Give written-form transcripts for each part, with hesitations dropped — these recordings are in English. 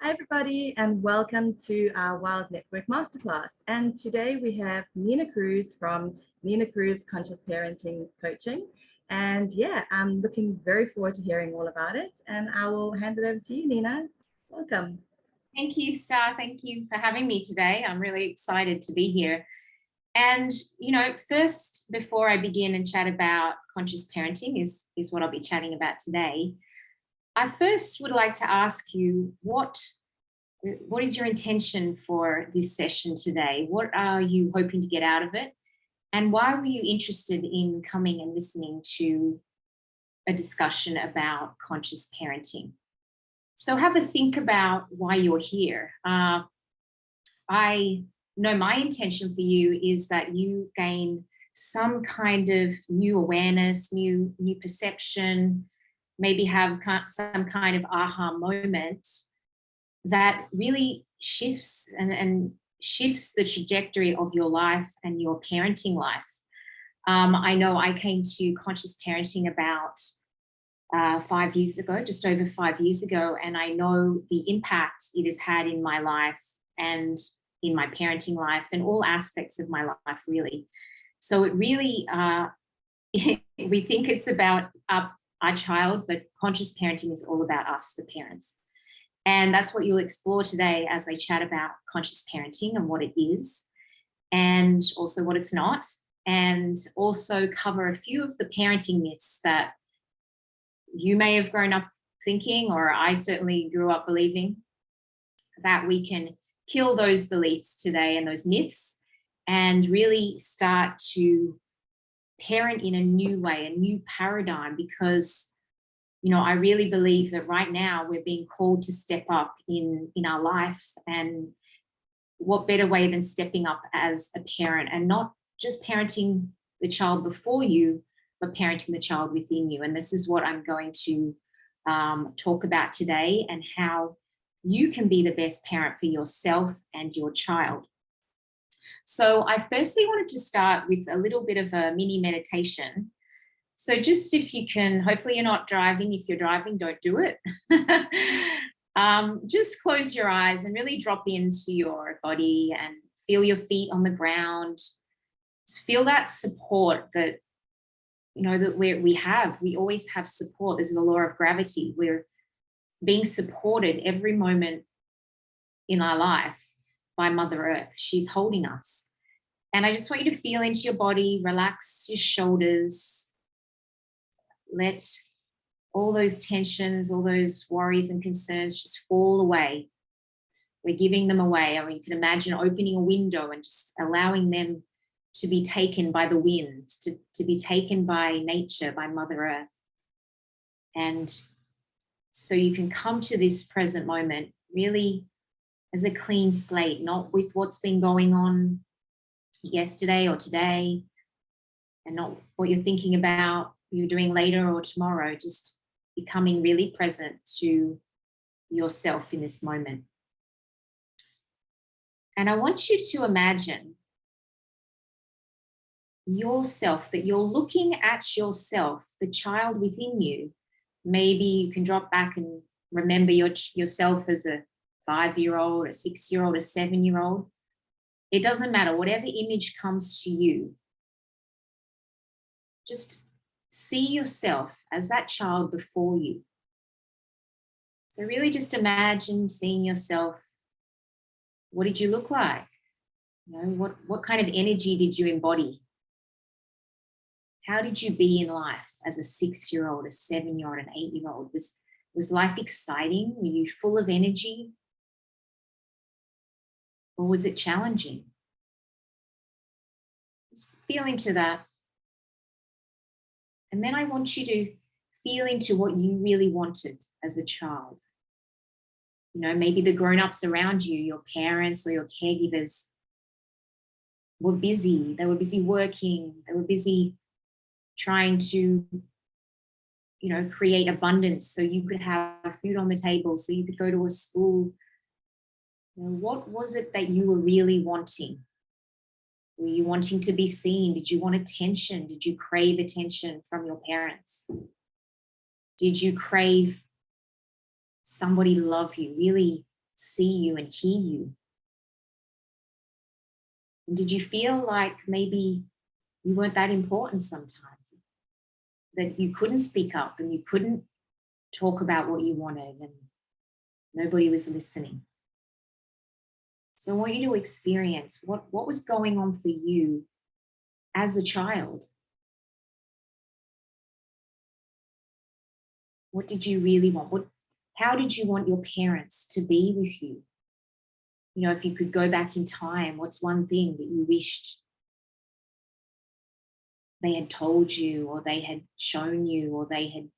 Hi, everybody, and welcome to our Wild Network Masterclass. And today we have Nina Cruz from Nina Cruz Conscious Parenting Coaching. And yeah, I'm looking very forward to hearing all about it. And I will hand it over to you, Nina. Welcome. Thank you, Star. Thank you for having me today. I'm really excited to be here. And, first, before I begin and chat about conscious parenting is what I'll be chatting about today, I first would like to ask you what is your intention for this session today? What are you hoping to get out of it? And why were you interested in coming and listening to a discussion about conscious parenting? So have a think about why you're here. I know my intention for you is that you gain some kind of new awareness, new perception, maybe have some kind of aha moment that really shifts and shifts the trajectory of your life and your parenting life. I know I came to conscious parenting about 5 years ago, just over 5 years ago, and I know the impact it has had in my life and in my parenting life and all aspects of my life, really. So it really, we think it's about our child, but conscious parenting is all about us, the parents. And that's what you'll explore today as I chat about conscious parenting and what it is, and also what it's not, and also cover a few of the parenting myths that you may have grown up thinking, or I certainly grew up believing, that we can kill those beliefs today and those myths and really start to parent in a new way, a new paradigm, because I really believe that right now we're being called to step up in our life, and what better way than stepping up as a parent, and not just parenting the child before you, but parenting the child within you. And this is what I'm going to talk about today, and how you can be the best parent for yourself and your child. So I firstly wanted to start with a little bit of a mini meditation. So just if you can, hopefully you're not driving. If you're driving, don't do it. Just close your eyes and really drop into your body and feel your feet on the ground. Just feel that support that, that we always have support. There's the law of gravity. We're being supported every moment in our life by Mother Earth. She's holding us. And I just want you to feel into your body, relax your shoulders, let all those tensions, all those worries and concerns just fall away. We're giving them away. Or you can imagine opening a window and just allowing them to be taken by the wind, to be taken by nature, by Mother Earth. And so you can come to this present moment really as a clean slate, not with what's been going on yesterday or today, and not what you're thinking about you're doing later or tomorrow, just becoming really present to yourself in this moment. And I want you to imagine yourself, that you're looking at yourself, the child within you. Maybe you can drop back and remember yourself as a 5-year-old, a 6-year-old, a 7-year-old. It doesn't matter, whatever image comes to you. Just see yourself as that child before you. So really just imagine seeing yourself. What did you look like? What kind of energy did you embody? How did you be in life as a 6-year-old, a 7-year-old, an 8-year-old? Was life exciting? Were you full of energy? Or was it challenging? Just feel into that. And then I want you to feel into what you really wanted as a child. Maybe the grown-ups around you, your parents or your caregivers, were busy. They were busy working. They were busy trying to, create abundance so you could have food on the table, so you could go to a school. What was it that you were really wanting? Were you wanting to be seen? Did you want attention? Did you crave attention from your parents? Did you crave somebody to love you, really see you and hear you? And did you feel like maybe you weren't that important sometimes? That you couldn't speak up and you couldn't talk about what you wanted and nobody was listening? So I want you to experience what was going on for you as a child. What did you really want? How did you want your parents to be with you? You know, if you could go back in time, what's one thing that you wished they had told you, or they had shown you, or they had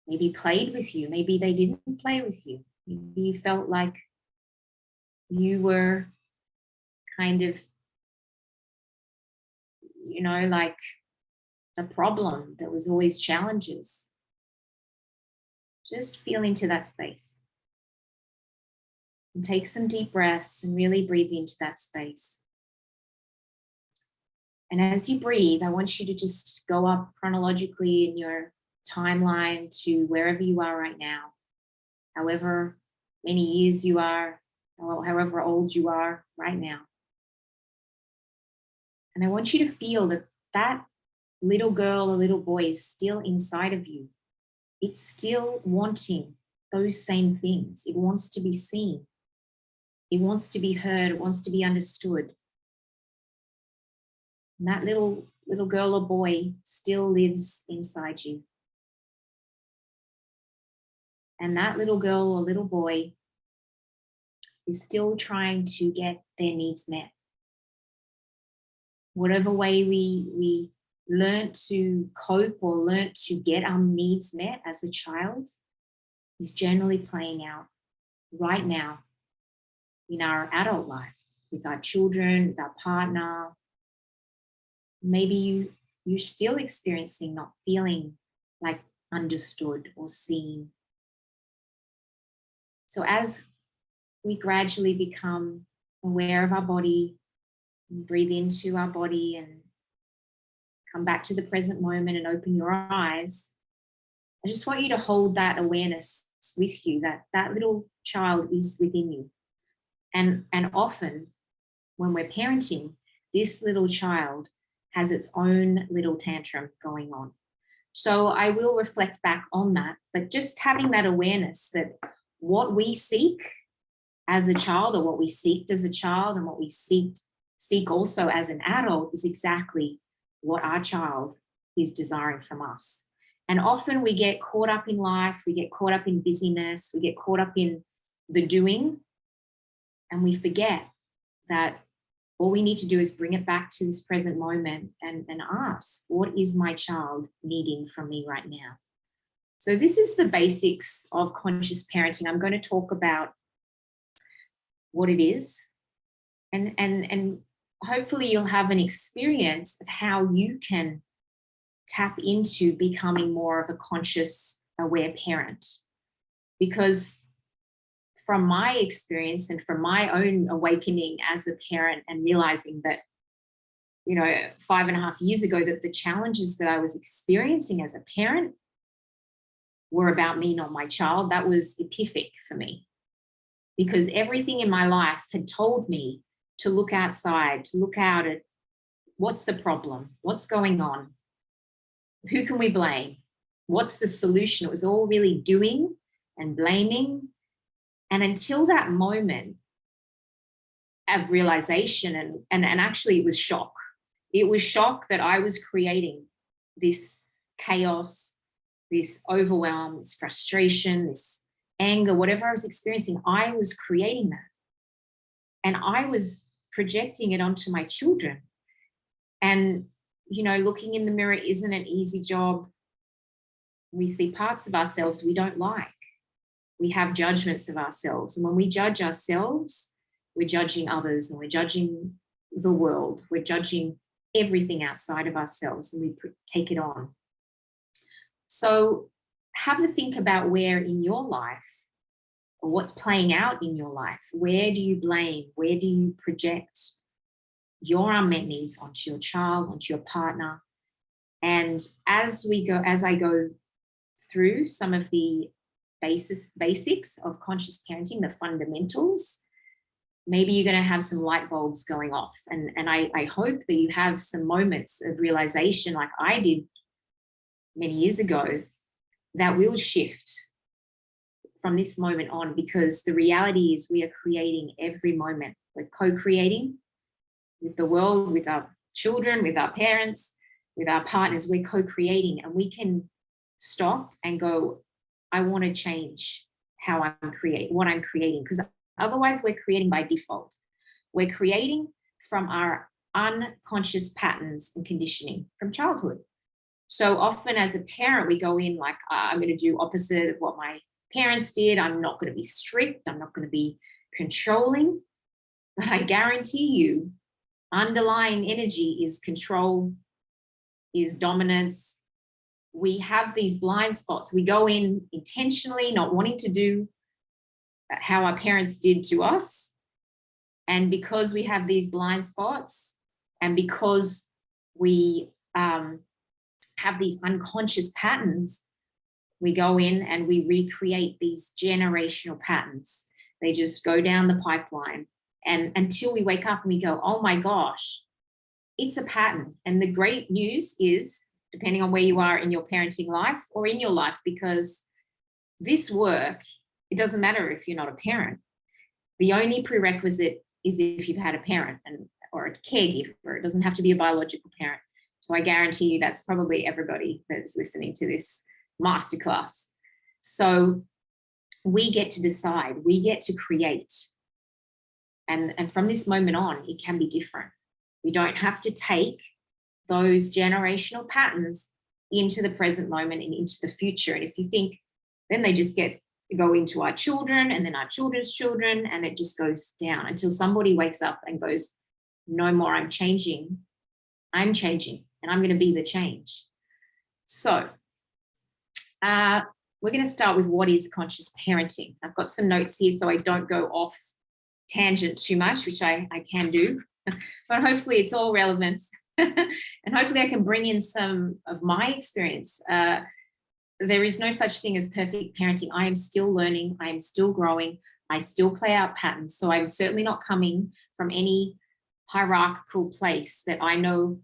maybe played with you? Maybe they didn't play with you. Maybe you felt like you were kind of, you know, like the problem. There was always challenges. Just feel into that space. And take some deep breaths and really breathe into that space. And as you breathe, I want you to just go up chronologically in your timeline to wherever you are right now, however many years you are, or however old you are right now. And I want you to feel that that little girl or little boy is still inside of you. It's still wanting those same things. It wants to be seen. It wants to be heard. It wants to be understood. And that little girl or boy still lives inside you. And that little girl or little boy is still trying to get their needs met. Whatever way we learn to cope or learn to get our needs met as a child is generally playing out right now in our adult life, with our children, with our partner. Maybe you're still experiencing not feeling like understood or seen. So as we gradually become aware of our body, and breathe into our body and come back to the present moment and open your eyes, I just want you to hold that awareness with you, that that little child is within you. And often when we're parenting, this little child has its own little tantrum going on. So I will reflect back on that, but just having that awareness that what we seek as a child, or what we seeked as a child, and what we seek also as an adult, is exactly what our child is desiring from us. And often we get caught up in life, we get caught up in busyness, we get caught up in the doing, and we forget that all we need to do is bring it back to this present moment and ask, what is my child needing from me right now? So this is the basics of conscious parenting. I'm going to talk about what it is, and hopefully you'll have an experience of how you can tap into becoming more of a conscious, aware parent. Because from my experience and from my own awakening as a parent, and realizing that, 5.5 years ago, that the challenges that I was experiencing as a parent were about me, not my child, that was epiphanic for me. Because everything in my life had told me to look outside, to look out at what's the problem, what's going on, who can we blame, what's the solution. It was all really doing and blaming. And until that moment of realization, and actually it was shock. It was shock that I was creating this chaos, this overwhelm, this frustration, this anger, whatever I was experiencing, I was creating that. And I was projecting it onto my children. And, looking in the mirror isn't an easy job. We see parts of ourselves we don't like. We have judgments of ourselves. And when we judge ourselves, we're judging others, and we're judging the world. We're judging everything outside of ourselves, and we take it on. So have a think about where in your life, or what's playing out in your life, where do you blame? Where do you project your unmet needs onto your child, onto your partner? And as I go through some of the basics of conscious parenting, the fundamentals, maybe you're going to have some light bulbs going off. And I hope that you have some moments of realization like I did many years ago that will shift from this moment on, because the reality is we are creating every moment. We're co-creating with the world, with our children, with our parents, with our partners. We're co-creating, and we can stop and go, I want to change how I'm creating, what I'm creating, because otherwise we're creating by default. We're creating from our unconscious patterns and conditioning from childhood. So often as a parent, we go in like, I'm going to do opposite of what my parents did. I'm not going to be strict. I'm not going to be controlling. But I guarantee you, underlying energy is control, is dominance. We have these blind spots. We go in intentionally, not wanting to do how our parents did to us. And because we have these blind spots, and because we have these unconscious patterns, we go in and we recreate these generational patterns. They just go down the pipeline. And until we wake up and we go, oh my gosh, it's a pattern. And the great news is, depending on where you are in your parenting life or in your life, because this work, it doesn't matter if you're not a parent. The only prerequisite is if you've had a parent or a caregiver. It doesn't have to be a biological parent. So I guarantee you that's probably everybody that's listening to this masterclass. So we get to decide, we get to create. And from this moment on, it can be different. We don't have to take those generational patterns into the present moment and into the future. And if you think, then they just go into our children and then our children's children, and it just goes down until somebody wakes up and goes, no more, I'm changing, and I'm going to be the change. So we're going to start with what is conscious parenting. I've got some notes here so I don't go off tangent too much, which I can do, but hopefully it's all relevant. And hopefully I can bring in some of my experience. There is no such thing as perfect parenting. I am still learning. I am still growing. I still play out patterns. So I'm certainly not coming from any hierarchical place that I know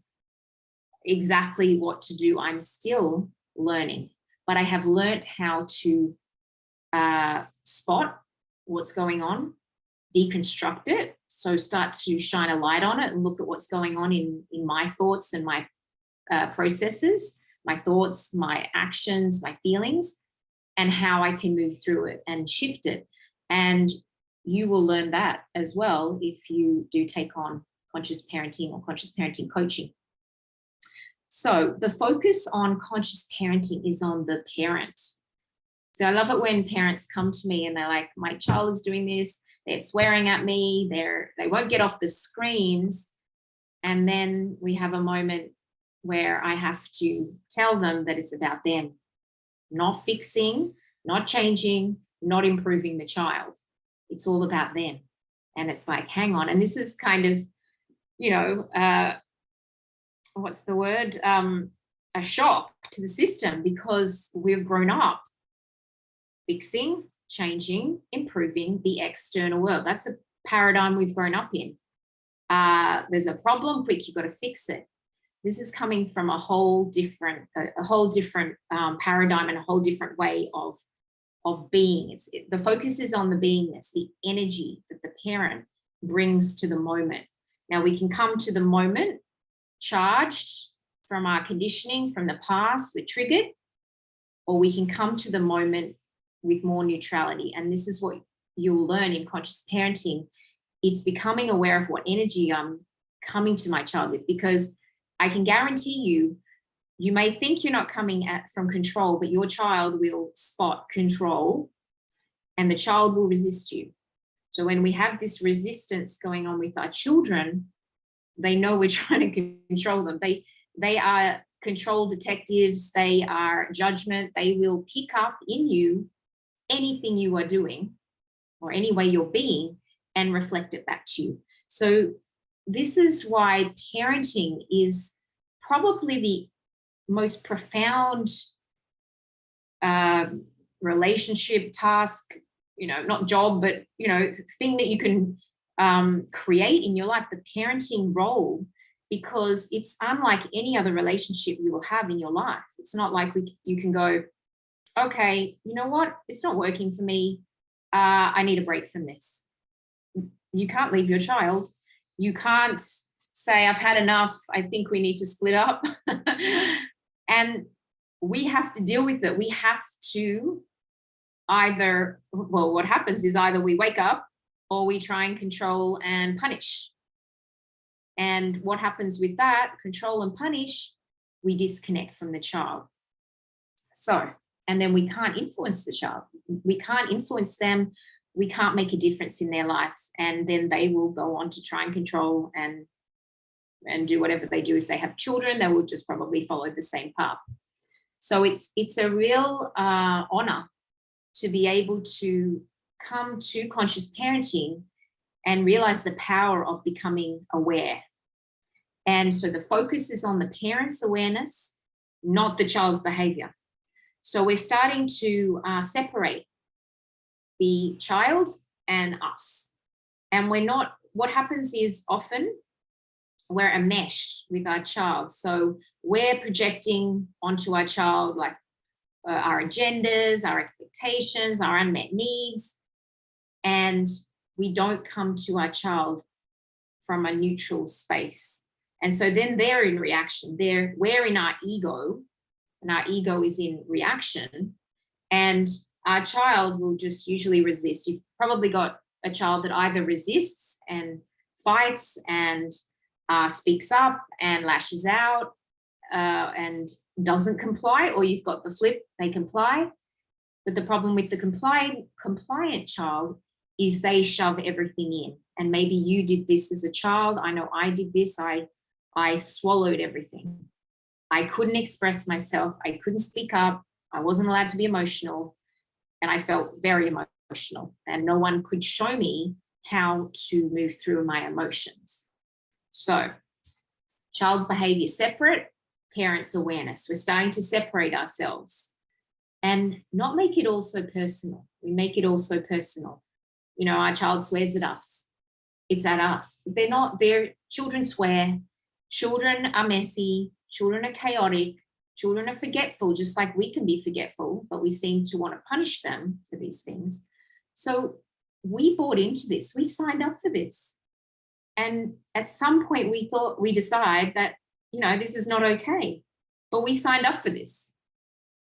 exactly what to do. I'm still learning, but I have learned how to spot what's going on, deconstruct it. So start to shine a light on it and look at what's going on in my thoughts and my processes, my thoughts, my actions, my feelings, and how I can move through it and shift it. And you will learn that as well if you do take on conscious parenting or conscious parenting coaching. So the focus on conscious parenting is on the parent. So I love it when parents come to me and they're like, my child is doing this, they're swearing at me, they won't get off the screens. And then we have a moment where I have to tell them that it's about them, not fixing, not changing, not improving the child. It's all about them. And it's like, hang on. And this is kind of, what's the word? A shock to the system, because we've grown up fixing, changing, improving the external world. That's a paradigm we've grown up in. There's a problem, quick, you've got to fix it. This is coming from a whole different paradigm and a whole different way of being. The focus is on the beingness, the energy that the parent brings to the moment. Now we can come to the moment charged from our conditioning from the past, we're triggered, or we can come to the moment with more neutrality. And this is what you'll learn in conscious parenting. It's becoming aware of what energy I'm coming to my child with, because I can guarantee you may think you're not coming from control, but your child will spot control and the child will resist you. So when we have this resistance going on with our children, they know we're trying to control them. They are control detectives. They are judgment. They will pick up in you anything you are doing or any way you're being and reflect it back to you. So this is why parenting is probably the most profound relationship, task, not job, but, thing that you can create in your life, the parenting role, because it's unlike any other relationship you will have in your life. It's not like you can go, okay, you know what? It's not working for me. I need a break from this. You can't leave your child. You can't say, I've had enough. I think we need to split up. And we have to deal with it. We have to what happens is either we wake up or we try and control and punish. And what happens with that, control and punish, we disconnect from the child. So, and then we can't influence the child. We can't influence them. We can't make a difference in their life. And then they will go on to try and control and do whatever they do. If they have children, they will just probably follow the same path. So it's a real honor to be able to come to conscious parenting and realize the power of becoming aware. And so the focus is on the parent's awareness, not the child's behavior. So we're starting to separate the child and us. And what happens is often we're enmeshed with our child. So we're projecting onto our child like our agendas, our expectations, our unmet needs, and we don't come to our child from a neutral space. And so then they're in reaction. We're in our ego, and our ego is in reaction, and our child will just usually resist. You've probably got a child that either resists and fights and speaks up and lashes out and doesn't comply, or you've got the flip, they comply. But the problem with the compliant child is they shove everything in. And maybe you did this as a child. I know I did this. I swallowed everything. I couldn't express myself. I couldn't speak up. I wasn't allowed to be emotional. And I felt very emotional. And no one could show me how to move through my emotions. So child's behavior separate, parents' awareness. We're starting to separate ourselves and not make it all so personal. We make it all so personal. Our child swears at us. It's at us. Children swear. Children are messy. Children are chaotic. Children are forgetful, just like we can be forgetful, but we seem to want to punish them for these things. So we bought into this. We signed up for this. And at some point we decide that, this is not okay, but we signed up for this.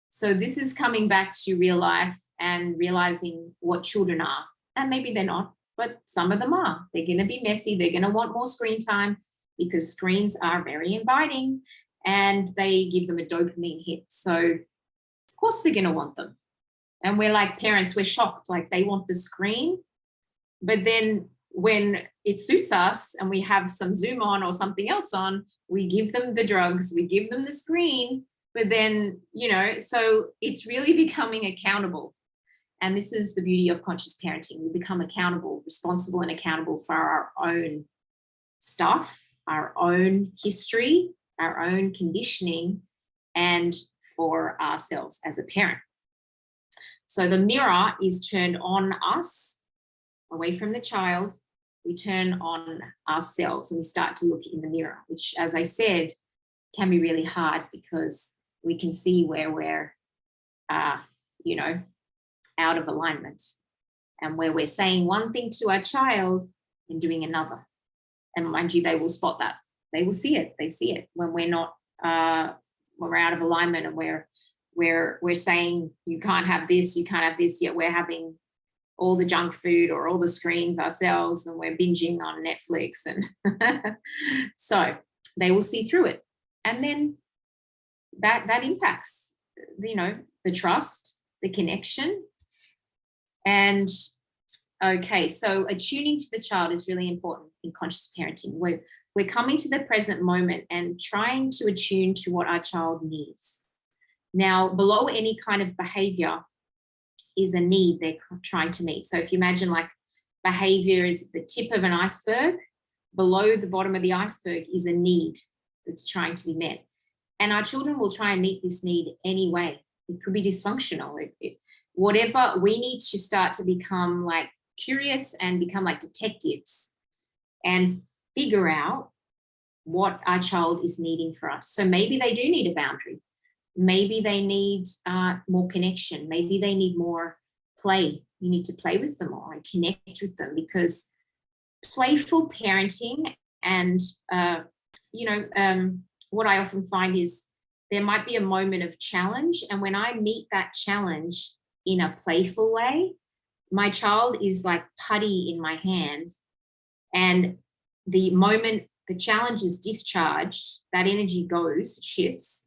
So this is coming back to real life and realizing what children are. And maybe they're not, but some of them are. They're going to be messy. They're going to want more screen time because screens are very inviting and they give them a dopamine hit. So of course they're going to want them. And we're like parents, we're shocked, like they want the screen. But then when it suits us and we have some Zoom on or something else on, we give them the drugs, we give them the screen, but then, so it's really becoming accountable. And this is the beauty of conscious parenting. We become accountable, responsible and accountable for our own stuff, our own history, our own conditioning, and for ourselves as a parent. So the mirror is turned on us, away from the child. We turn on ourselves and we start to look in the mirror, which, as I said, can be really hard because we can see where we're, out of alignment and where we're saying one thing to our child and doing another. And mind you, they will spot that. They will see it. They see it when we're not, when we're out of alignment and we're saying you can't have this, you can't have this, yet we're having all the junk food or all the screens ourselves and we're binging on Netflix. And so they will see through it. And then that impacts, the trust, the connection. And okay, so attuning to the child is really important in conscious parenting. We're coming to the present moment and trying to attune to what our child needs. Now, below any kind of behavior is a need they're trying to meet. So if you imagine like behavior is the tip of an iceberg, below the bottom of the iceberg is a need that's trying to be met. And our children will try and meet this need anyway. It could be dysfunctional. Whatever, we need to start to become like curious and become like detectives and figure out what our child is needing for us. So maybe they do need a boundary. Maybe they need more connection. Maybe they need more play. You need to play with them more and connect with them, because playful parenting and, what I often find is there might be a moment of challenge. And when I meet that challenge in a playful way, my child is like putty in my hand. And the moment the challenge is discharged, that energy goes, shifts.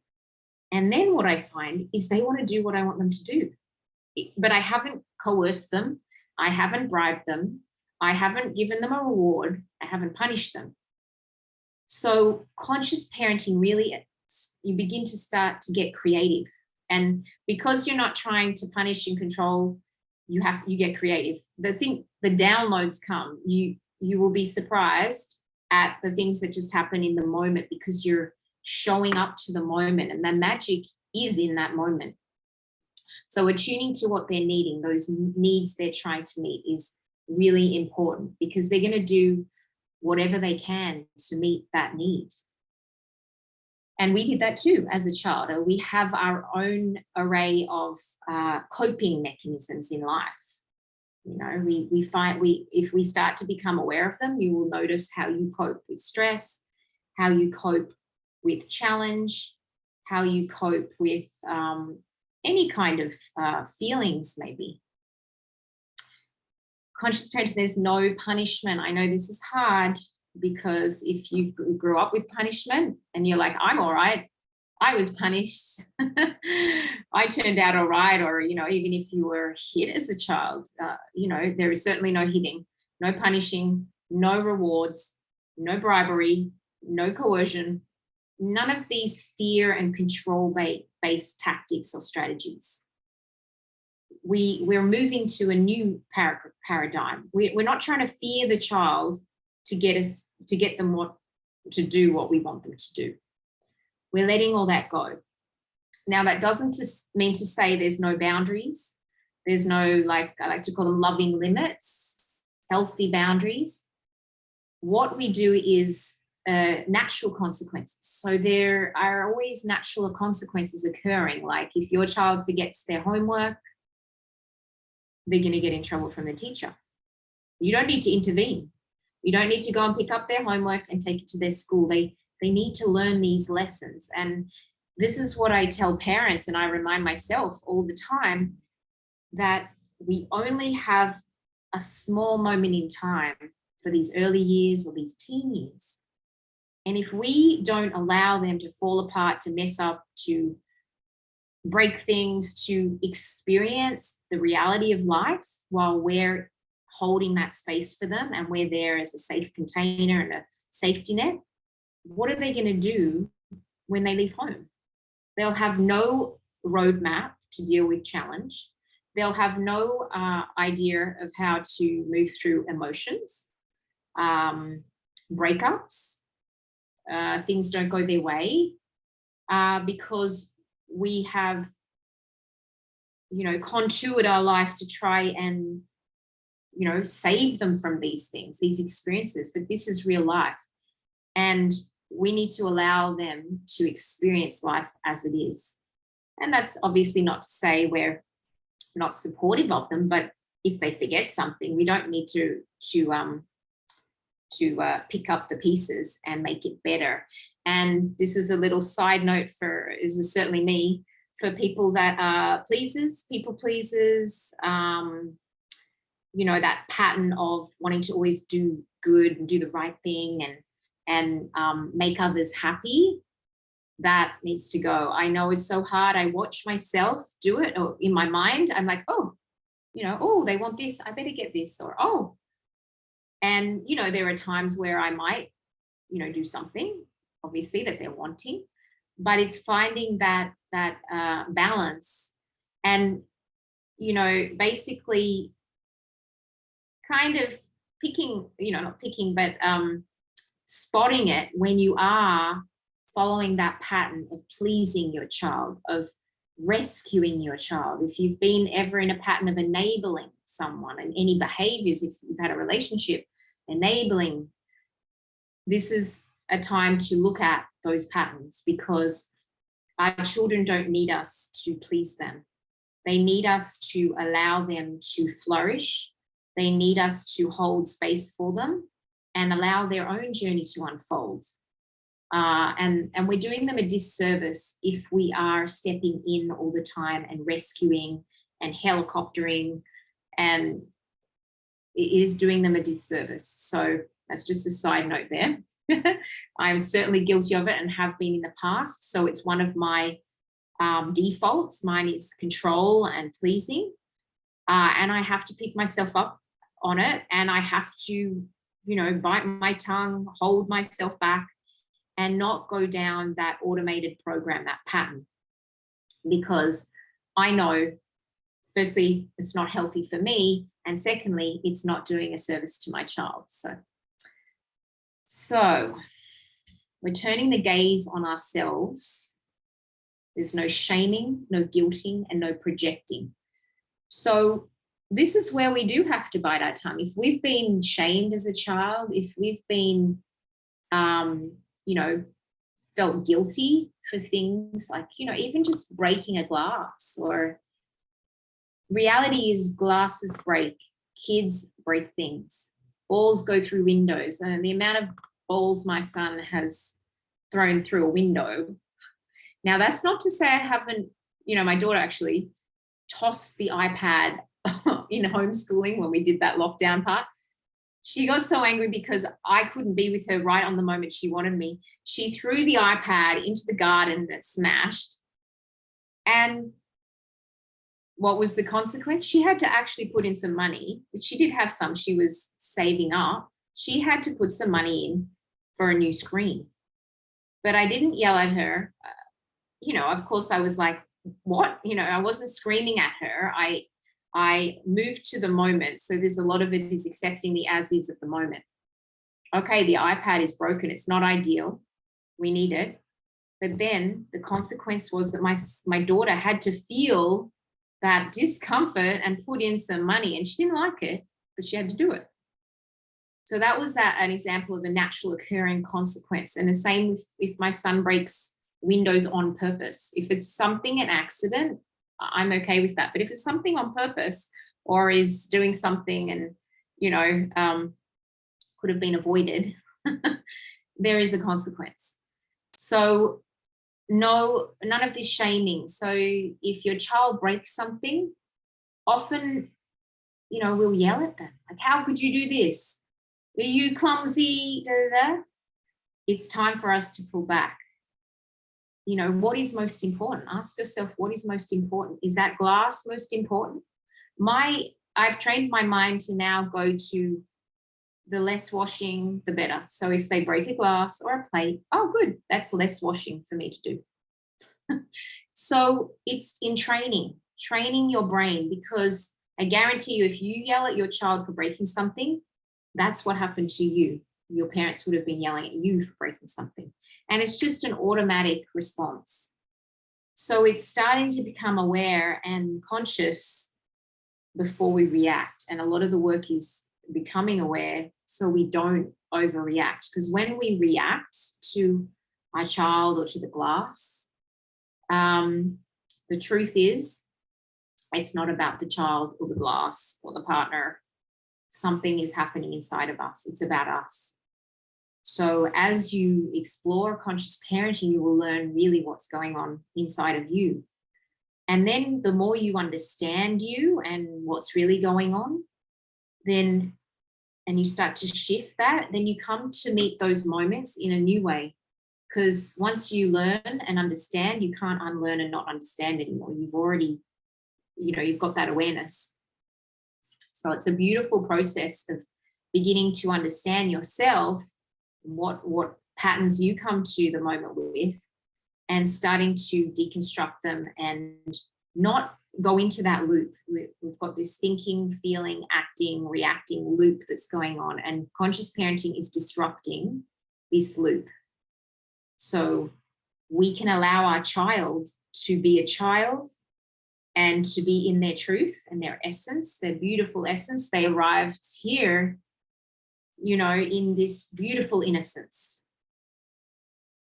And then what I find is they want to do what I want them to do. But I haven't coerced them. I haven't bribed them. I haven't given them a reward. I haven't punished them. So conscious parenting, really, you begin to start to get creative. And because you're not trying to punish and control, you get creative. The downloads come. You will be surprised at the things that just happen in the moment, because you're showing up to the moment, and the magic is in that moment. So attuning to what they're needing, those needs they're trying to meet, is really important, because they're going to do whatever they can to meet that need. And we did that too as a child. We have our own array of coping mechanisms in life. If we start to become aware of them, you will notice how you cope with stress, how you cope with challenge, how you cope with any kind of feelings, maybe. Conscious parenting, there's no punishment. I know this is hard, because if you grew up with punishment and you're like, I'm all right, I was punished, I turned out all right, or, even if you were hit as a child, there is certainly no hitting, no punishing, no rewards, no bribery, no coercion, none of these fear and control-based tactics or strategies. We're moving to a new paradigm. We're not trying to fear the child to get them to do what we want them to do. We're letting all that go. Now, that doesn't mean to say there's no boundaries. There's no, I like to call them loving limits, healthy boundaries. What we do is natural consequences. So there are always natural consequences occurring. Like if your child forgets their homework, they're going to get in trouble from the teacher. You don't need to intervene. You don't need to go and pick up their homework and take it to their school. They need to learn these lessons. And this is what I tell parents, and I remind myself all the time, that we only have a small moment in time for these early years or these teen years. And if we don't allow them to fall apart, to mess up, to break things, to experience the reality of life while we're holding that space for them and we're there as a safe container and a safety net, what are they going to do when they leave home? They'll have no roadmap to deal with challenge. They'll have no idea of how to move through emotions, breakups, things don't go their way, because we have, contoured our life to try and, save them from these things, these experiences. But this is real life. And we need to allow them to experience life as it is. And that's obviously not to say we're not supportive of them, but if they forget something, we don't need to pick up the pieces and make it better. And this is a little side note this is certainly me, for people that are people pleasers, that pattern of wanting to always do good and do the right thing and make others happy. That needs to go. I know it's so hard. I watch myself do it, or in my mind, I'm like, they want this, I better get this, or, and, there are times where I might, do something, obviously, that they're wanting, but it's finding that balance and, basically kind of picking, not picking, but spotting it when you are following that pattern of pleasing your child, of rescuing your child, if you've been ever in a pattern of enabling someone and any behaviors, if you've had a relationship enabling, this is a time to look at those patterns, because our children don't need us to please them. They need us to allow them to flourish. They need us to hold space for them and allow their own journey to unfold. And we're doing them a disservice if we are stepping in all the time and rescuing and helicoptering, and it is doing them a disservice. So that's just a side note there. I'm certainly guilty of it and have been in the past. So it's one of my defaults. Mine is control and pleasing. And I have to pick myself up on it. And I have to, bite my tongue, hold myself back, and not go down that automated program, that pattern. Because I know, firstly, it's not healthy for me. And secondly, it's not doing a service to my child. So we're turning the gaze on ourselves. There's no shaming, no guilting, and no projecting. So this is where we do have to bite our tongue. If we've been shamed as a child, if we've been, felt guilty for things like, even just breaking a glass, or reality is glasses break, kids break things, balls go through windows. And the amount of balls my son has thrown through a window. Now, that's not to say I haven't, my daughter actually tossed the iPad in homeschooling when we did that lockdown part. She got so angry because I couldn't be with her right on the moment she wanted me. She threw the iPad into the garden and it smashed. And what was the consequence? She had to actually put in some money, which she did have some, she was saving up. She had to put some money in for a new screen. But I didn't yell at her. Of course I was like, what? I wasn't screaming at her. I moved to the moment. So there's a lot of it is accepting the as is of the moment. Okay, the iPad is broken. It's not ideal. We need it. But then the consequence was that my daughter had to feel that discomfort and put in some money, and she didn't like it, but she had to do it. So that was an example of a natural occurring consequence. And the same if my son breaks windows on purpose. If it's something, an accident, I'm okay with that. But if it's something on purpose, or is doing something and, could have been avoided, there is a consequence. So no, none of this shaming. So if your child breaks something, often, we'll yell at them. Like, how could you do this? Are you clumsy? Da, da, da. It's time for us to pull back. What is most important? Ask yourself, what is most important? Is that glass most important? I've trained my mind to now go to the less washing, the better. So if they break a glass or a plate, oh, good, that's less washing for me to do. So it's in training your brain, because I guarantee you, if you yell at your child for breaking something, that's what happened to you. Your parents would have been yelling at you for breaking something. And it's just an automatic response. So it's starting to become aware and conscious before we react. And a lot of the work is becoming aware so we don't overreact. Because when we react to our child or to the glass, the truth is, it's not about the child or the glass or the partner. Something is happening inside of us. It's about us. So as you explore conscious parenting, you will learn really what's going on inside of you. And then the more you understand you and what's really going on, then, and you start to shift that, then you come to meet those moments in a new way. Because once you learn and understand, you can't unlearn and not understand anymore. You've already, you've got that awareness. So it's a beautiful process of beginning to understand yourself, what patterns you come to the moment with, and starting to deconstruct them and not go into that loop. We've got this thinking, feeling, acting, reacting loop that's going on, and conscious parenting is disrupting this loop. So we can allow our child to be a child and to be in their truth and their essence, their beautiful essence. They arrived here, you know, in this beautiful innocence.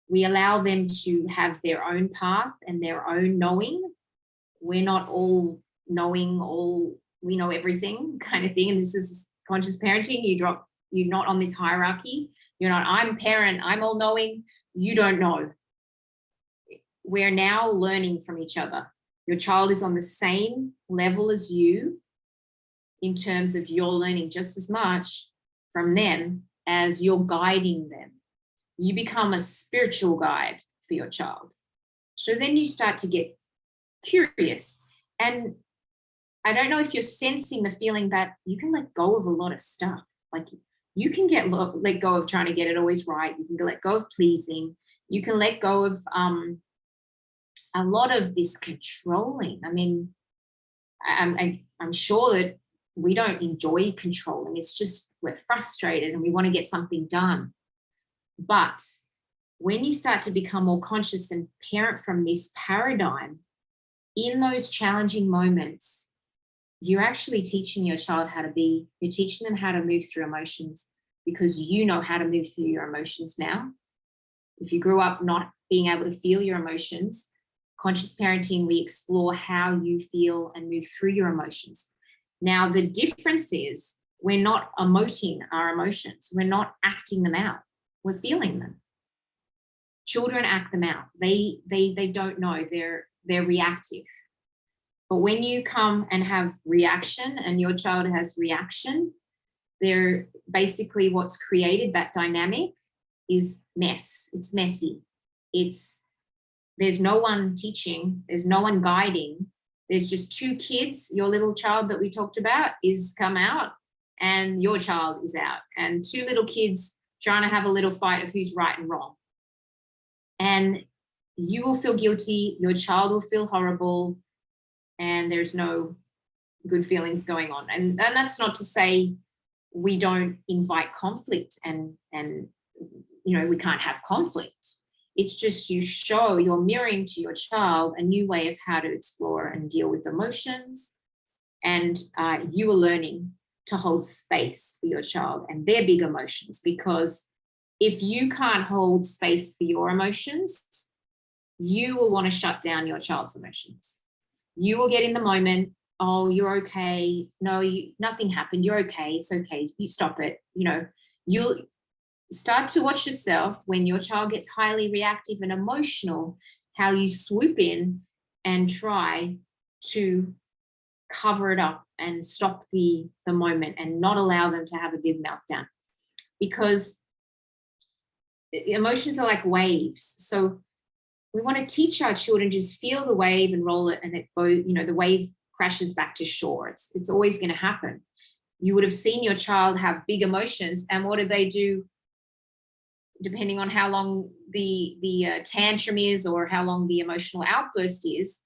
We allow them to have their own path and their own knowing. We're not all knowing, we know everything kind of thing. And this is conscious parenting. You're not on this hierarchy. You're not, I'm parent, I'm all knowing. You don't know. We're now learning from each other. Your child is on the same level as you in terms of you're learning just as much from them as you're guiding them. You become a spiritual guide for your child. So then you start to get curious. And I don't know if you're sensing the feeling that you can let go of a lot of stuff. Like you can let go of trying to get it always right. You can let go of pleasing. You can let go of a lot of this controlling. I mean, I'm sure that we don't enjoy controlling. It's just we're frustrated and we want to get something done. But when you start to become more conscious and parent from this paradigm, in those challenging moments, you're actually teaching your child how to be, you're teaching them how to move through emotions because you know how to move through your emotions now. If you grew up not being able to feel your emotions, conscious parenting, we explore how you feel and move through your emotions. Now, the difference is we're not emoting our emotions. We're not acting them out. We're feeling them. Children act them out. They don't know. They're reactive. But when you come and have reaction and your child has reaction, they're basically what's created that dynamic is mess. It's messy. There's no one teaching. There's no one guiding. There's just two kids. Your little child that we talked about is come out and your child is out. And two little kids trying to have a little fight of who's right and wrong. And you will feel guilty. Your child will feel horrible. And there's no good feelings going on. And that's not to say we don't invite conflict and you know, we can't have conflict. It's just you're mirroring to your child a new way of how to explore and deal with emotions. And you are learning to hold space for your child and their big emotions, because if you can't hold space for your emotions, you will want to shut down your child's emotions. You will get in the moment, oh, you're okay. No, nothing happened. You're okay. It's okay. You stop it. You know, you'll start to watch yourself when your child gets highly reactive and emotional, how you swoop in and try to cover it up and stop the moment and not allow them to have a big meltdown. Because emotions are like waves. So we want to teach our children just feel the wave and roll it and it go, you know, the wave crashes back to shore. It's always going to happen. You would have seen your child have big emotions, and what do? Depending on how long the tantrum is or how long the emotional outburst is,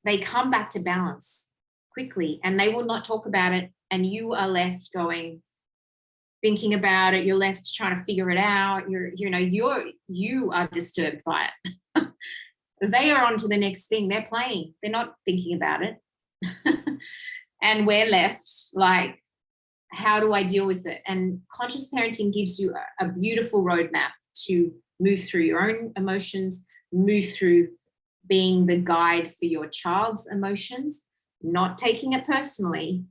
they come back to balance quickly and they will not talk about it. And you are left thinking about it. You're left trying to figure it out. You are disturbed by it. They are on to the next thing. They're playing. They're not thinking about it. And we're left like, how do I deal with it? And conscious parenting gives you a beautiful roadmap to move through your own emotions, move through being the guide for your child's emotions, not taking it personally.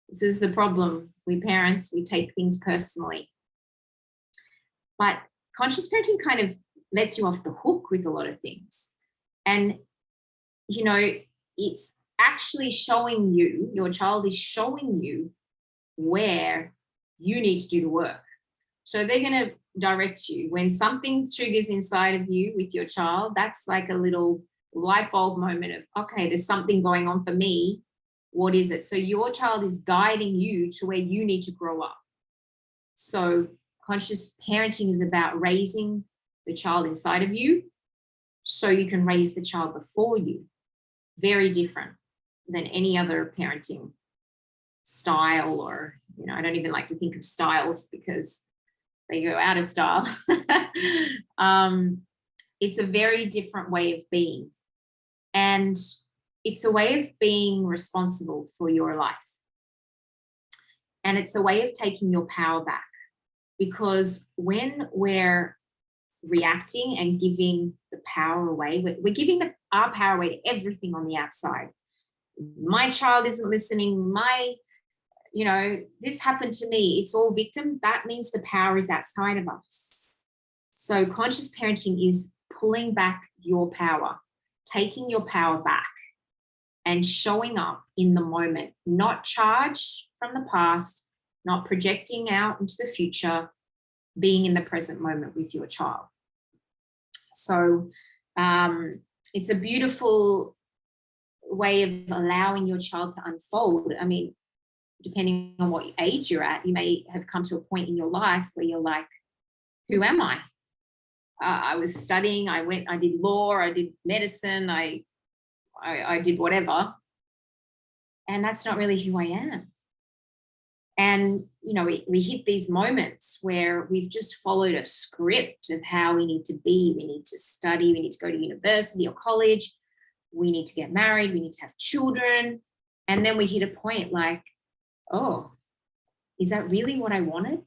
This is the problem. We parents, we take things personally. But conscious parenting kind of lets you off the hook with a lot of things. And, you know, it's actually showing you, your child is showing you where you need to do the work. So they're going to direct you. When something triggers inside of you with your child, that's like a little light bulb moment of, okay, there's something going on for me. What is it? So your child is guiding you to where you need to grow up. So conscious parenting is about raising the child inside of you so you can raise the child before you. Very different than any other parenting style, or, you know, I don't even like to think of styles because they go out of style. it's a very different way of being. And it's a way of being responsible for your life. And it's a way of taking your power back. Because when we're reacting and giving the power away, we're giving our power away to everything on the outside. My child isn't listening. This happened to me. It's all victim. That means the power is outside of us. So conscious parenting is pulling back your power, taking your power back and showing up in the moment, not charged from the past, not projecting out into the future, being in the present moment with your child. So it's a beautiful way of allowing your child to unfold. I mean, depending on what age you're at, you may have come to a point in your life where you're like, who am I? I was studying, I did law, I did medicine, I did whatever. And that's not really who I am. And, we hit these moments where we've just followed a script of how we need to be. We need to study, we need to go to university or college, we need to get married, we need to have children. And then we hit a point like, oh, is that really what I wanted?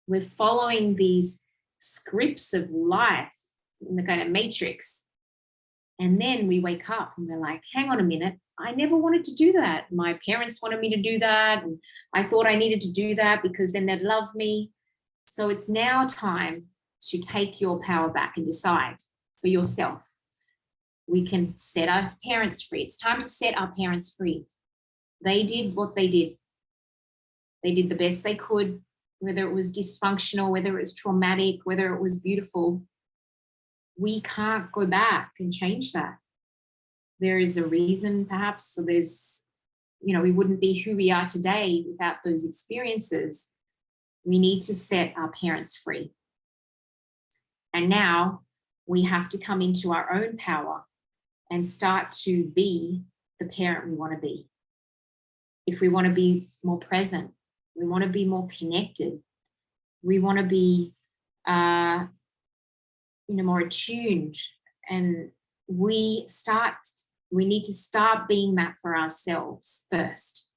We're following these scripts of life in the kind of matrix. And then we wake up and we're like, hang on a minute, I never wanted to do that. My parents wanted me to do that. And I thought I needed to do that because then they'd love me. So it's now time to take your power back and decide for yourself. We can set our parents free. It's time to set our parents free. They did what they did. They did the best they could, whether it was dysfunctional, whether it was traumatic, whether it was beautiful. We can't go back and change that. There is a reason, perhaps. So there's, we wouldn't be who we are today without those experiences. We need to set our parents free. And now we have to come into our own power and start to be the parent we want to be. If we want to be more present, we want to be more connected, we want to be more attuned, and we need to start being that for ourselves first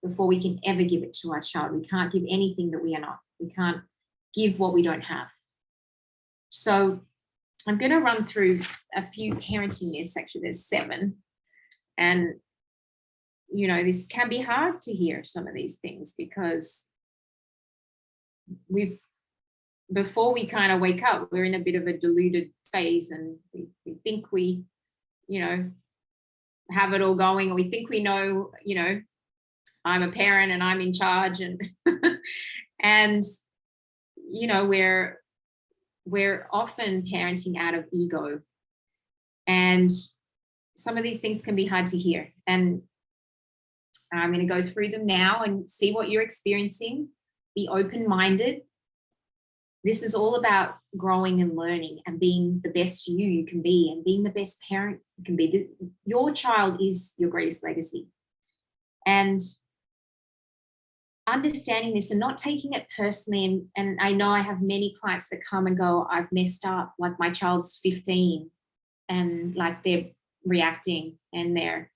before we can ever give it to our child. We can't give anything that we are not. We can't give what we don't have. So I'm going to run through a few parenting myths. Actually, there's 7. And, this can be hard to hear some of these things because before we kind of wake up, we're in a bit of a deluded phase, and we think we, have it all going, or we think we know, I'm a parent and I'm in charge, and and we're often parenting out of ego, and some of these things can be hard to hear. And I'm going to go through them now and see what you're experiencing. Be open-minded. This is all about growing and learning and being the best you can be, and being the best parent you can be. Your child is your greatest legacy. And understanding this and not taking it personally. And I know I have many clients that come and go, I've messed up, like my child's 15 and like they're reacting and their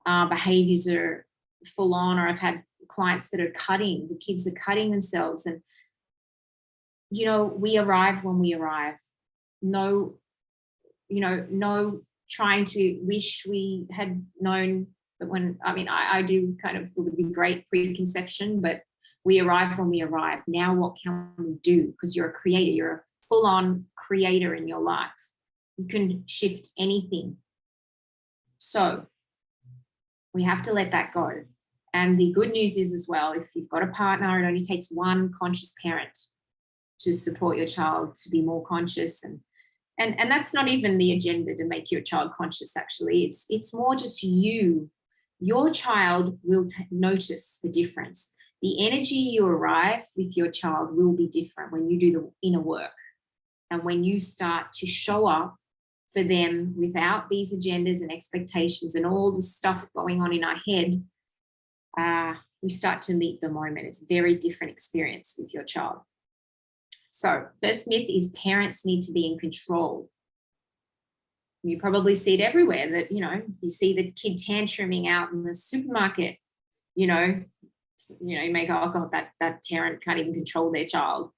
behaviors are full on, or I've had clients that are cutting, the kids are cutting themselves. And, we arrive when we arrive. No trying to wish we had known. But I do kind of, it would be great preconception, but we arrive when we arrive. Now what can we do? Because you're a creator, you're a full-on creator in your life. You can shift anything. So we have to let that go. And the good news is as well, if you've got a partner, it only takes one conscious parent to support your child to be more conscious. And that's not even the agenda to make your child conscious, actually. It's more just you. Your child will notice the difference. The energy you arrive with your child will be different when you do the inner work. And when you start to show up for them without these agendas and expectations and all the stuff going on in our head, we start to meet the moment. It's a very different experience with your child. So first myth is parents need to be in control. You probably see it everywhere, that, you see the kid tantruming out in the supermarket, you may go, oh God, that parent can't even control their child.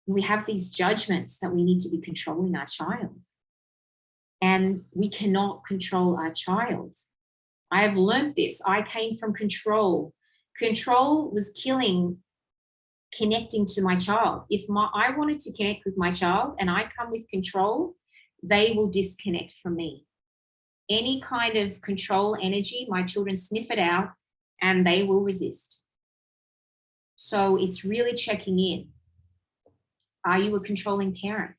We have these judgments that we need to be controlling our child. And we cannot control our child. I have learned this. I came from control. Control was killing connecting to my child. If I wanted to connect with my child and I come with control, they will disconnect from me. Any kind of control energy, my children sniff it out and they will resist. So it's really checking in. Are you a controlling parent?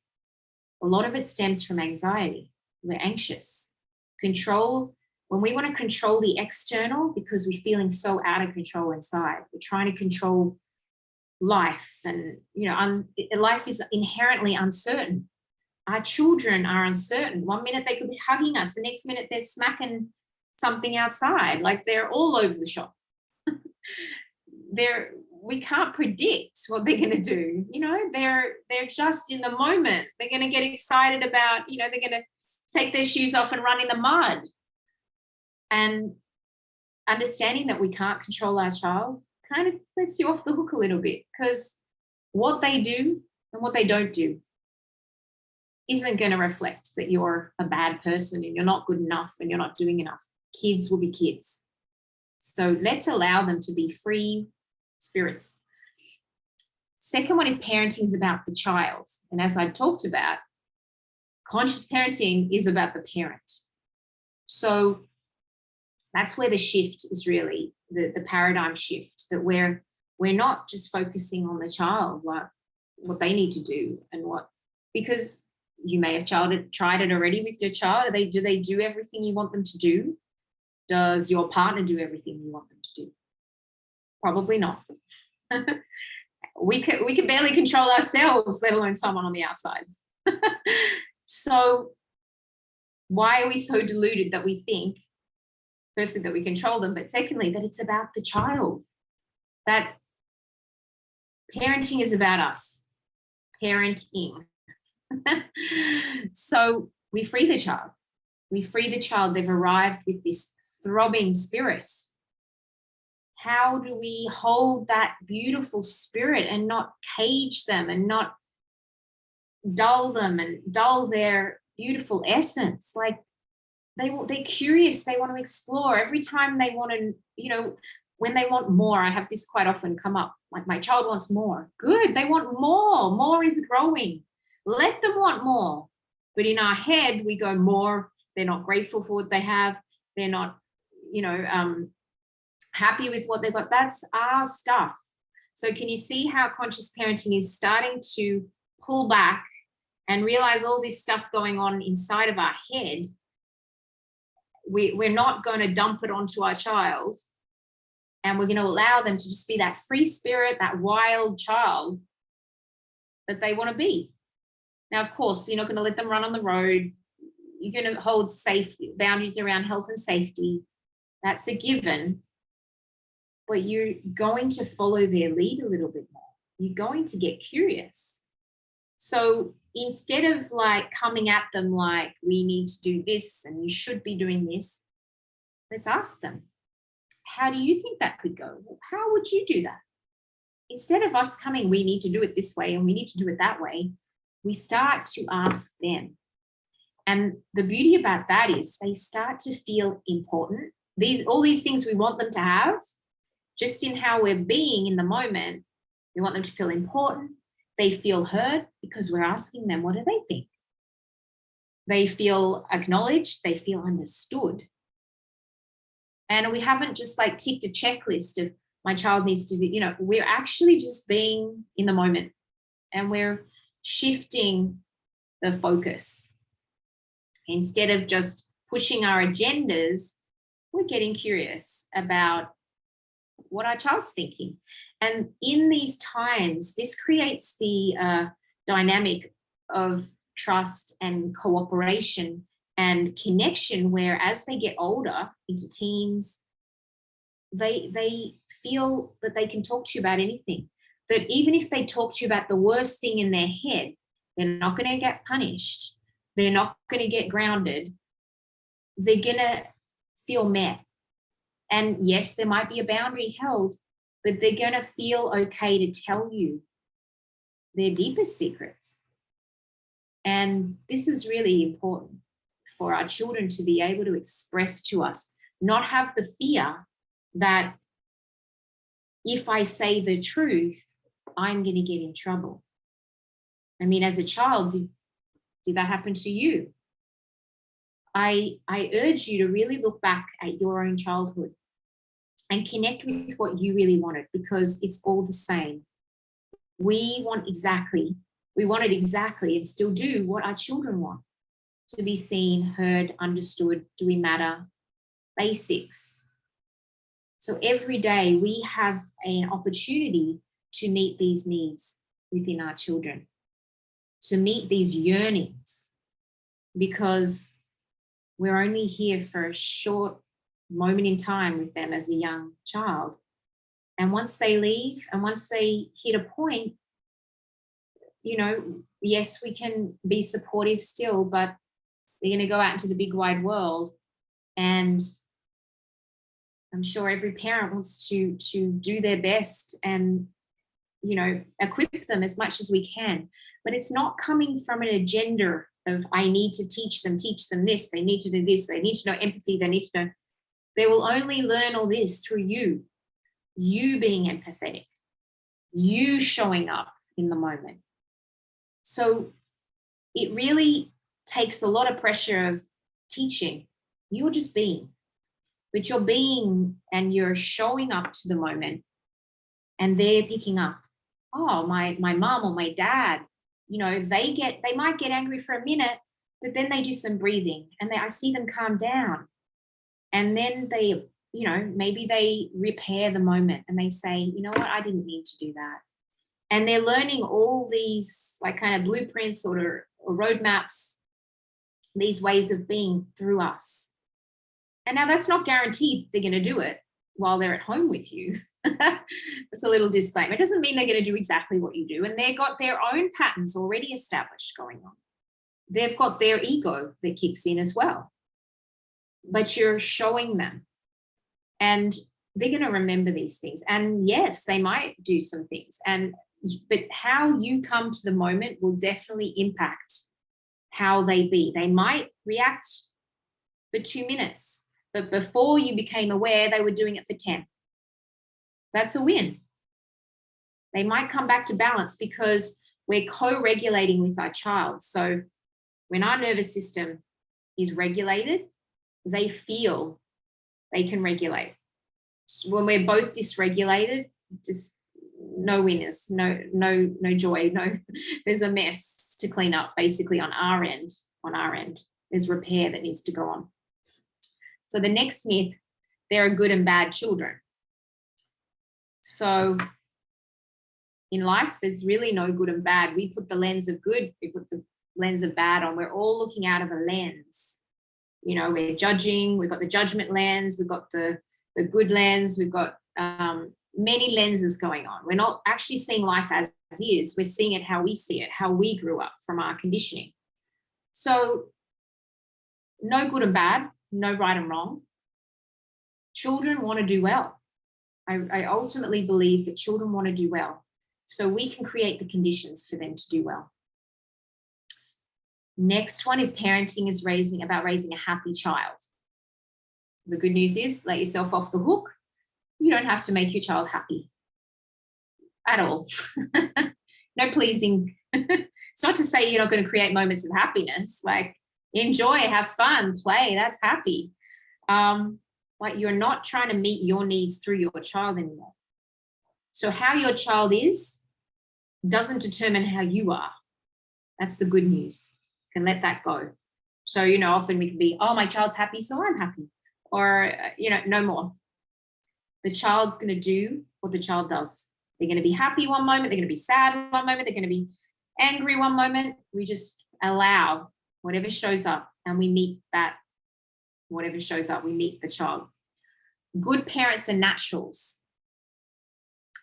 A lot of it stems from anxiety. We're anxious. Control, when we want to control the external because we're feeling so out of control inside, we're trying to control life, and life is inherently uncertain. Our children are uncertain. One minute they could be hugging us, the next minute they're smacking something outside, like they're all over the shop. We can't predict what they're going to do. They're just in the moment. They're going to get excited about, they're going to take their shoes off and run in the mud. And understanding that we can't control our child kind of lets you off the hook a little bit, because what they do and what they don't do isn't going to reflect that you're a bad person and you're not good enough and you're not doing enough. Kids will be kids. So let's allow them to be free spirits. Second one is parenting is about the child. And as I talked about, conscious parenting is about the parent. So that's where the shift is really, the paradigm shift, that we're not just focusing on the child, like what they need to do and because you may have tried it already with your child. Do they do everything you want them to do? Does your partner do everything you want them to do? Probably not. We can barely control ourselves, let alone someone on the outside. So why are we so deluded that we think, firstly, that we control them, but secondly, that it's about the child, that parenting is about us, parenting. So we free the child. We free the child. They've arrived with this throbbing spirit. How do we hold that beautiful spirit and not cage them and not dull them and dull their beautiful essence? Like, they're curious. They want to explore. Every time they want to, when they want more, I have this quite often come up, like, my child wants more. Good. They want more. More is growing. Let them want more. But in our head, we go more. They're not grateful for what they have. They're not, happy with what they've got. That's our stuff. So can you see how conscious parenting is starting to pull back and realize all this stuff going on inside of our head? We're not going to dump it onto our child, and we're going to allow them to just be that free spirit, that wild child that they want to be. Now, of course, you're not going to let them run on the road. You're going to hold safe boundaries around health and safety. That's a given. But you're going to follow their lead a little bit more. You're going to get curious. So instead of like coming at them like, we need to do this and you should be doing this, let's ask them, how do you think that could go? How would you do that? Instead of us coming, we need to do it this way and we need to do it that way, we start to ask them. And the beauty about that is they start to feel important. All these things we want them to have, just in how we're being in the moment, we want them to feel important. They feel heard because we're asking them, what do they think? They feel acknowledged. They feel understood. And we haven't just like ticked a checklist of my child needs to be, we're actually just being in the moment, and we're shifting the focus. Instead of just pushing our agendas, we're getting curious about what our child's thinking. And in these times, this creates the dynamic of trust and cooperation and connection, where as they get older into teens, they feel that they can talk to you about anything. That even if they talk to you about the worst thing in their head, they're not going to get punished. They're not going to get grounded. They're going to feel met. And yes, there might be a boundary held, but they're going to feel okay to tell you their deepest secrets. And this is really important for our children to be able to express to us, not have the fear that if I say the truth, I'm going to get in trouble. I mean, as a child, did that happen to you? I urge you to really look back at your own childhood and connect with what you really wanted, because it's all the same. We wanted exactly, and still do what our children want: to be seen, heard, understood. Do we matter? Basics. So every day we have an opportunity to meet these needs within our children, to meet these yearnings, because we're only here for a short moment in time with them as a young child. And once they leave, and once they hit a point, you know, yes, we can be supportive still, but they're going to go out into the big wide world. And I'm sure every parent wants to do their best and, you know, equip them as much as we can. But it's not coming from an agenda of, I need to teach them this, they need to do this, they need to know empathy, they need to know. They will only learn all this through you being empathetic, you showing up in the moment. So it really takes a lot of pressure of teaching. You're just being, but you're being and you're showing up to the moment, and they're picking up. Oh, my mom or my dad, you know, they might get angry for a minute, but then they do some breathing and I see them calm down. And then they, you know, maybe they repair the moment and they say, you know what, I didn't mean to do that. And they're learning all these like kind of blueprints or roadmaps, these ways of being through us. And now that's not guaranteed they're going to do it while they're at home with you. It's a little disclaimer. It doesn't mean they're going to do exactly what you do. And they've got their own patterns already established going on. They've got their ego that kicks in as well. But you're showing them. And they're going to remember these things. And yes, they might do some things. But how you come to the moment will definitely impact how they be. They might react for 2 minutes, but before you became aware, they were doing it for 10. That's a win. They might come back to balance because we're co-regulating with our child. So when our nervous system is regulated, they feel they can regulate. When we're both dysregulated, just no winners, no joy, there's a mess to clean up basically on our end. There's repair that needs to go on. So the next myth, there are good and bad children. So in life, there's really no good and bad. We put the lens of good, we put the lens of bad on. We're all looking out of a lens. You know, we're judging, we've got the judgment lens, we've got the good lens, we've got many lenses going on. We're not actually seeing life as is, we're seeing it how we see it, how we grew up from our conditioning. So no good and bad, no right and wrong. Children want to do well. I ultimately believe that children want to do well. So we can create the conditions for them to do well. Next one is parenting is about raising a happy child. The good news is, let yourself off the hook. You don't have to make your child happy at all. No pleasing. It's not to say you're not going to create moments of happiness. Like enjoy, have fun, play. That's happy. But you're not trying to meet your needs through your child anymore. So how your child is doesn't determine how you are. That's the good news. You can let that go. So, you know, often we can be, oh, my child's happy, so I'm happy. Or, you know, no more. The child's going to do what the child does. They're going to be happy one moment. They're going to be sad one moment. They're going to be angry one moment. We just allow whatever shows up and we meet that. Whatever shows up, we meet the child. Good parents are naturals.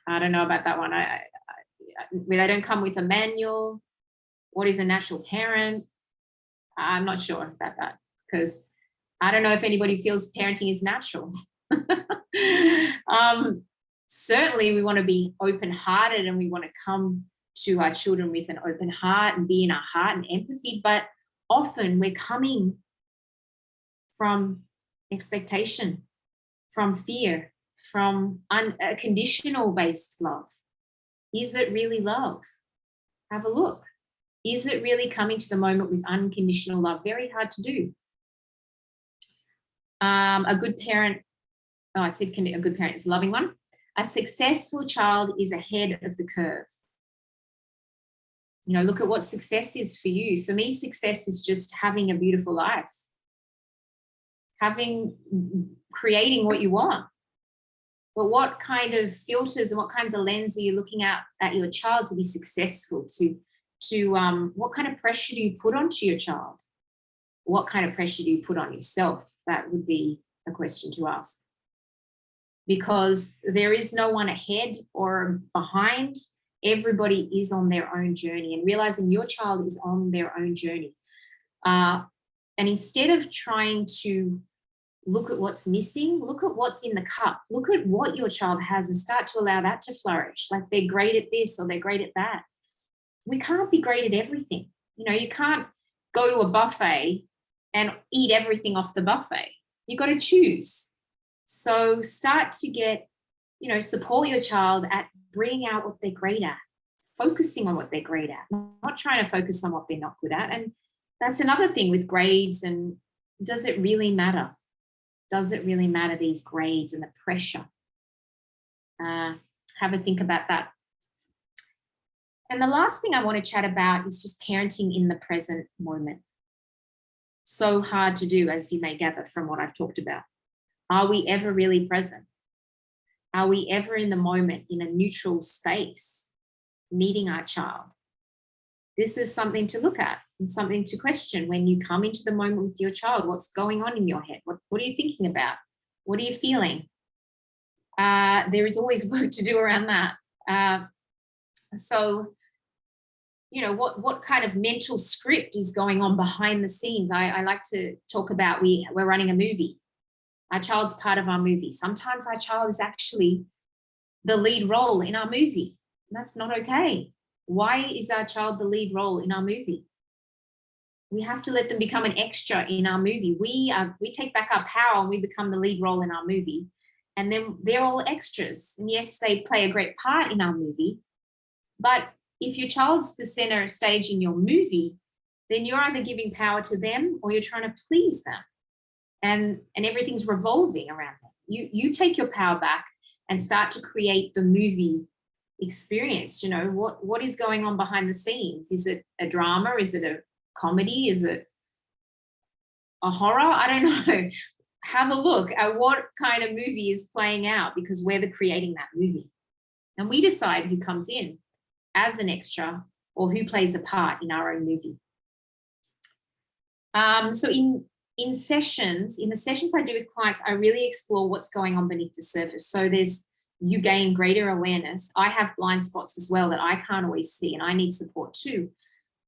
I don't know about that one. They don't come with a manual. What is a natural parent? I'm not sure about that, because I don't know if anybody feels parenting is natural. Certainly we want to be open-hearted and we want to come to our children with an open heart and be in our heart and empathy, but often we're coming from expectation, from fear, from unconditional based love. Is it really love? Have a look. Is it really coming to the moment with unconditional love? Very hard to do. A good parent, I said a good parent is a loving one. A successful child is ahead of the curve. You know, look at what success is for you. For me, success is just having a beautiful life, creating what you want. But what kind of filters and what kinds of lens are you looking at your child to be successful? What kind of pressure do you put onto your child? What kind of pressure do you put on yourself? That would be a question to ask. Because there is no one ahead or behind. Everybody is on their own journey, and realizing your child is on their own journey. And instead of trying to look at what's missing, look at what's in the cup, look at what your child has and start to allow that to flourish. Like they're great at this or they're great at that. We can't be great at everything. You know, you can't go to a buffet and eat everything off the buffet. You've got to choose. So start to get, you know, support your child at bringing out what they're great at, focusing on what they're great at, not trying to focus on what they're not good at. And that's another thing with grades. And does it really matter? Does it really matter, these grades and the pressure? Have a think about that. And the last thing I want to chat about is just parenting in the present moment. So hard to do, as you may gather from what I've talked about. Are we ever really present? Are we ever in the moment in a neutral space, meeting our child? This is something to look at and something to question when you come into the moment with your child. What's going on in your head? What are you thinking about? What are you feeling? There is always work to do around that. So, you know, what kind of mental script is going on behind the scenes? I like to talk about, we're running a movie. Our child's part of our movie. Sometimes our child is actually the lead role in our movie. That's not okay. Why is our child the lead role in our movie? We have to let them become an extra in our movie. We take back our power and we become the lead role in our movie. And then they're all extras. And yes, they play a great part in our movie. But if your child's the center stage in your movie, then you're either giving power to them or you're trying to please them. And everything's revolving around them. You take your power back and start to create the movie experience. You know, what is going on behind the scenes? Is it a drama? Is it a comedy? Is it a horror? I don't know. Have a look at what kind of movie is playing out, because we're the creating that movie. And we decide who comes in as an extra or who plays a part in our own movie. So in the sessions I do with clients, I really explore what's going on beneath the surface. So you gain greater awareness. I have blind spots as well that I can't always see, and I need support too.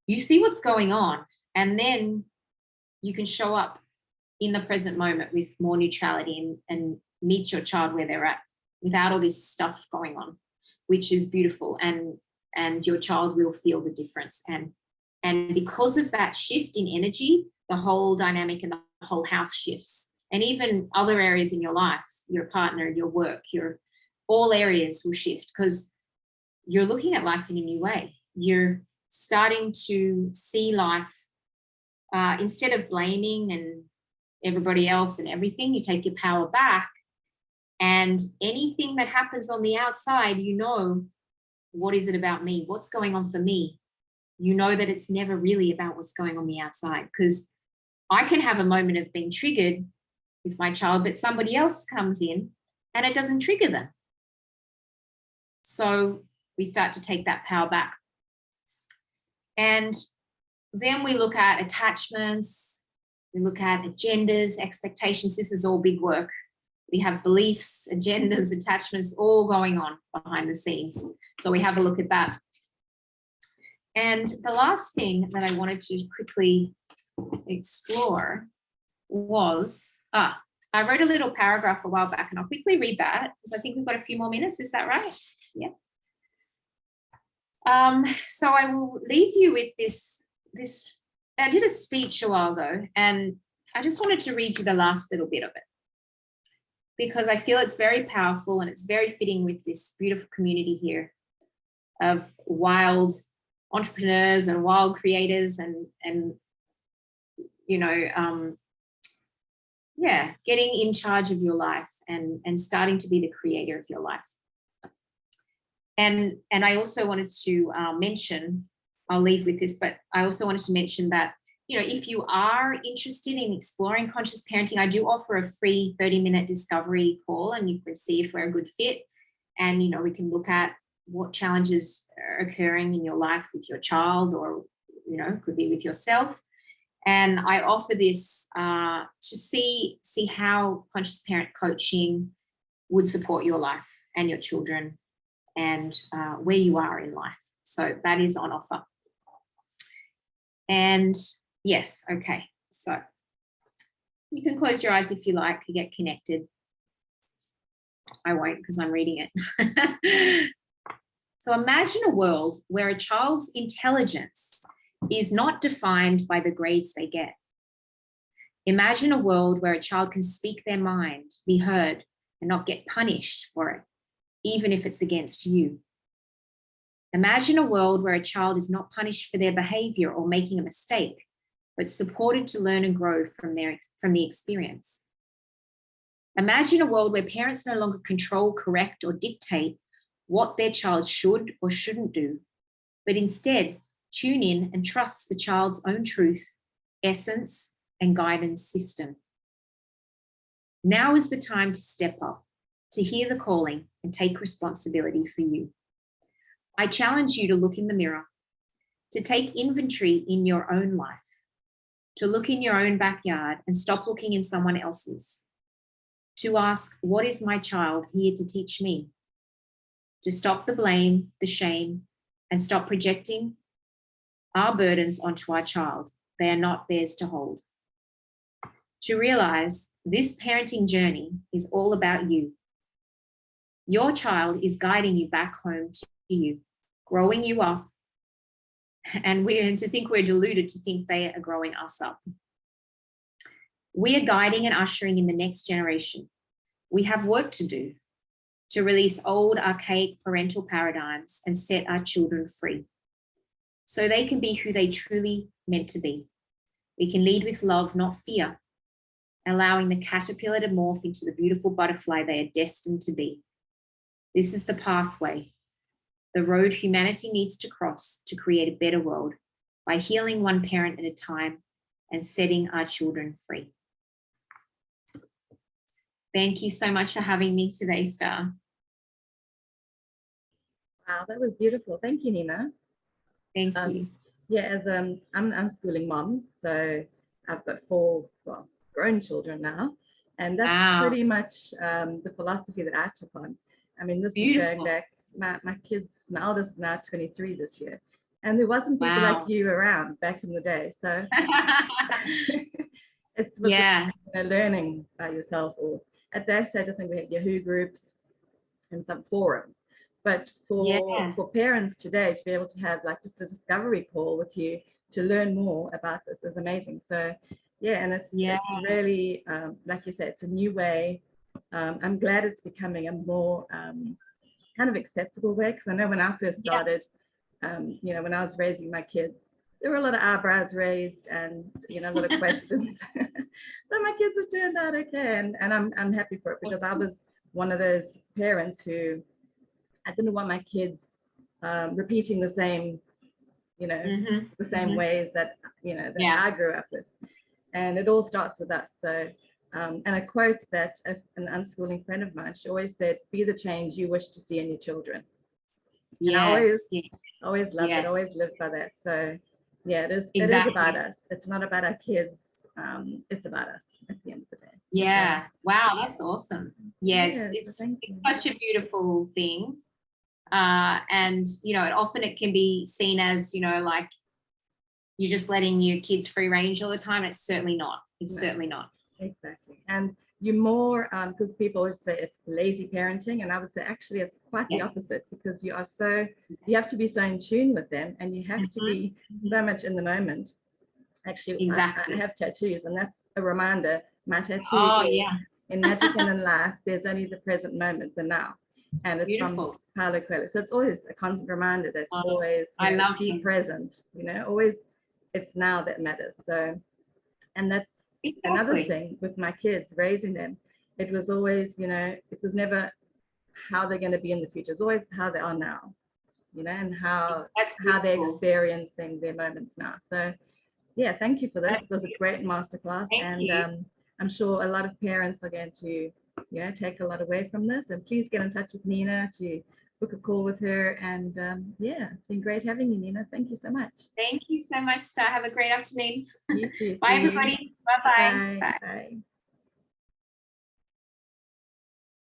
You see what's going on, and then you can show up in the present moment with more neutrality and meet your child where they're at without all this stuff going on, which is beautiful. And your child will feel the difference. And because of that shift in energy, the whole dynamic and the whole house shifts. And even other areas in your life, your partner, your work, all areas will shift, because you're looking at life in a new way. You're starting to see life instead of blaming and everybody else and everything. You take your power back, and anything that happens on the outside, you know, what is it about me? What's going on for me? You know that it's never really about what's going on the outside, because I can have a moment of being triggered with my child, but somebody else comes in and it doesn't trigger them. So we start to take that power back. And then we look at attachments, we look at agendas, expectations. This is all big work. We have beliefs, agendas, attachments, all going on behind the scenes. So we have a look at that. And the last thing that I wanted to quickly explore was, I wrote a little paragraph a while back, and I'll quickly read that because I think we've got a few more minutes. Is that right? Yeah. So I will leave you with this. I did a speech a while ago, and I just wanted to read you the last little bit of it because I feel it's very powerful and it's very fitting with this beautiful community here of wild entrepreneurs and wild creators and you know, getting in charge of your life and starting to be the creator of your life. And I also wanted to mention, I'll leave with this, but I also wanted to mention that, you know, if you are interested in exploring conscious parenting, I do offer a free 30-minute discovery call, and you can see if we're a good fit. And, you know, we can look at what challenges are occurring in your life with your child, or, you know, could be with yourself. And I offer this to see how conscious parent coaching would support your life and your children and where you are in life. So that is on offer. And yes, okay. So you can close your eyes if you like to get connected. I won't because I'm reading it. So imagine a world where a child's intelligence is not defined by the grades they get. Imagine a world where a child can speak their mind, be heard, and not get punished for it, even if it's against you. Imagine a world where a child is not punished for their behavior or making a mistake, but supported to learn and grow from the experience. Imagine a world where parents no longer control, correct, or dictate what their child should or shouldn't do, but instead tune in and trust the child's own truth, essence, and guidance system. Now is the time to step up, to hear the calling and take responsibility for you. I challenge you to look in the mirror, to take inventory in your own life, to look in your own backyard and stop looking in someone else's, to ask, what is my child here to teach me? To stop the blame, the shame, and stop projecting our burdens onto our child. They are not theirs to hold. To realize this parenting journey is all about you. Your child is guiding you back home to you, growing you up, and to think we're deluded to think they are growing us up. We are guiding and ushering in the next generation. We have work to do to release old, archaic parental paradigms and set our children free so they can be who they truly meant to be. We can lead with love, not fear, allowing the caterpillar to morph into the beautiful butterfly they are destined to be. This is the pathway, the road humanity needs to cross to create a better world by healing one parent at a time and setting our children free. Thank you so much for having me today, Star. Wow, that was beautiful. Thank you, Nina. Thank you. Yeah, as I'm an unschooling mom, so I've got 4 grown children now, and that's pretty much the philosophy that I took on. I mean, this is going back. My kids, my eldest is now 23 this year, and there wasn't people like you around back in the day. So it's learning by yourself, or at that stage, I think we had Yahoo groups and some forums. But for parents today to be able to have like just a discovery call with you to learn more about this is amazing. So and it's really like you said, it's a new way. I'm glad it's becoming a more kind of acceptable way, because I know when I first started, you know, when I was raising my kids, there were a lot of eyebrows raised and, you know, a lot of questions. But my kids have turned out okay, and I'm happy for it, because I was one of those parents who I didn't want my kids repeating the same, you know, the same ways that, you know, that I grew up with. And it all starts with us. So, and a quote that an unschooling friend of mine, she always said, "Be the change you wish to see in your children." And I always loved it, always lived by that. So yeah, it is about us. It's not about our kids. It's about us at the end of the day. Yeah. Wow, that's awesome. Yeah, it's such a beautiful thing. And, you know, often it can be seen as, you know, like you're just letting your kids free range all the time. It's certainly not. It's No. certainly not. Exactly. And you're more, because people would say it's lazy parenting, and I would say actually it's quite the opposite, because you have to be so in tune with them, and you have to be so much in the moment. Actually, exactly. I have tattoos, and that's a reminder. My tattoo is, in magic and in life, there's only the present moment, the now. And it's beautiful. From Paulo Coelho. So it's always a constant reminder that always be present, always it's now that matters. So, and that's another thing with my kids, raising them. It was always, it was never how they're going to be in the future. It's always how they are now, and how they're experiencing their moments now. So yeah, thank you for this. This was a great masterclass. And I'm sure a lot of parents are going to, take a lot away from this. And please get in touch with Nina to book a call with her. And yeah, it's been great having you, Nina. Thank you so much. Thank you so much, Star. Have a great afternoon. You too. Bye, everybody. Bye-bye. Bye. Bye.